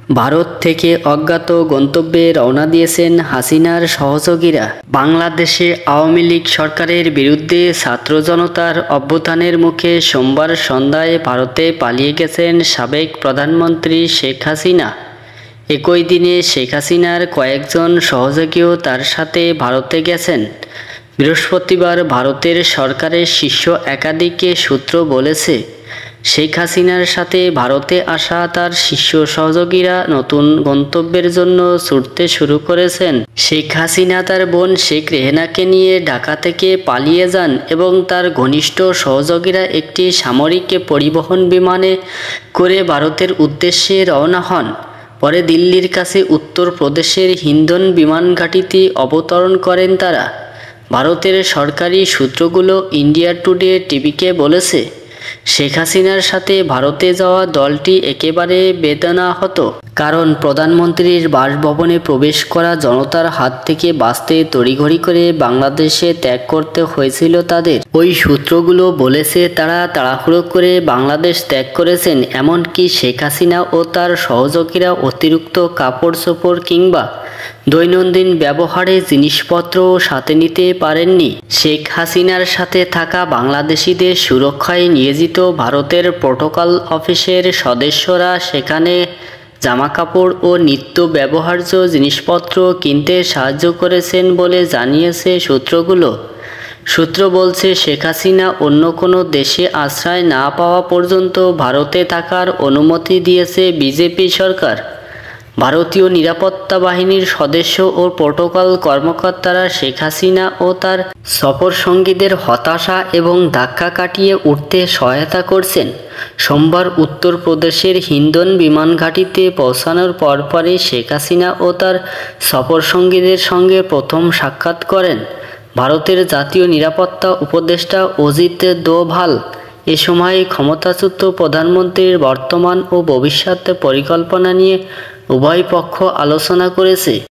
ভারত থেকে অজ্ঞাত গন্তব্যে রওনা দিয়েছেন হাসিনার সহযোগীরা। বাংলাদেশে আওয়ামী লীগ সরকারের বিরুদ্ধে ছাত্র জনতার অভ্যুত্থানের মুখে সোমবার সন্ধ্যায় ভারতে পালিয়ে গেছেন সাবেক প্রধানমন্ত্রী শেখ হাসিনা। একই দিনে শেখ হাসিনার কয়েকজন সহযোগীও তার সাথে ভারতে গেছেন। বৃহস্পতিবার ভারতের সরকারের শীর্ষ একাধিক সূত্র বলেছে, শেখ হাসিনার সাথে ভারতে আসা তার শীর্ষ সহযোগীরা নতুন গন্তব্যের জন্য ছুটতে শুরু করেছেন। শেখ হাসিনা তার বোন শেখ রেহেনাকে নিয়ে ঢাকা থেকে পালিয়ে যান এবং তার ঘনিষ্ঠ সহযোগীরা একটি সামরিক পরিবহন বিমানে করে ভারতের উদ্দেশ্যে রওনা হন। পরে দিল্লির কাছে উত্তরপ্রদেশের হিন্ডন বিমান ঘাঁটিতে অবতরণ করেন তারা। ভারতের সরকারি সূত্রগুলো ইন্ডিয়া টুডে টিভিকে বলেছে, শেখ হাসিনার সাথে ভারতে যাওয়া দলটি একেবারে বেদনাহত, কারণ প্রধানমন্ত্রীর বাসভবনে প্রবেশ করা জনতার হাত থেকে বাঁচতে তড়িঘড়ি করে বাংলাদেশে ত্যাগ করতে হয়েছিল তাদের। ওই সূত্রগুলো বলেছে, তারা তাড়াহুড়ো করে বাংলাদেশ ত্যাগ করেছেন। এমনকি শেখ হাসিনা ও তার সহযোগীরা অতিরিক্ত কাপড় চোপড় কিংবা দৈনন্দিন ব্যবহারে জিনিসপত্র সাথে নিতে পারেননি। শেখ হাসিনার সাথে থাকা বাংলাদেশিদের সুরক্ষায় নিয়োজিত ভারতের প্রোটোকল অফিসের সদস্যরা সেখানে জামাকাপড় ও নিত্য ব্যবহার্য জিনিসপত্র কিনতে সাহায্য করেছেন বলে জানিয়েছে সূত্রগুলো। সূত্র বলছে, শেখ হাসিনা অন্য কোনো দেশে আশ্রয় না পাওয়া পর্যন্ত ভারতে থাকার অনুমতি দিয়েছে বিজেপি সরকার। ভারতীয় নিরাপত্তা বাহিনীর সদস্য ও প্রোটোকল কর্মকর্তারা শেখ হাসিনা ও তার সফরসঙ্গীদের হতাশা এবং ধাক্কা কাটিয়ে উঠতে সহায়তা করছেন। সোমবার উত্তরপ্রদেশের হিন্ডন বিমান ঘাঁটিতে পৌঁছানোর পরপরই শেখ হাসিনা ও তার সফরসঙ্গীদের সঙ্গে প্রথম সাক্ষাৎ করেন ভারতের জাতীয় নিরাপত্তা উপদেষ্টা অজিত দোভাল। এ সময় ক্ষমতাচ্যুত প্রধানমন্ত্রীর বর্তমান ও ভবিষ্যৎ পরিকল্পনা নিয়ে উভয় পক্ষ আলোচনা করেছে।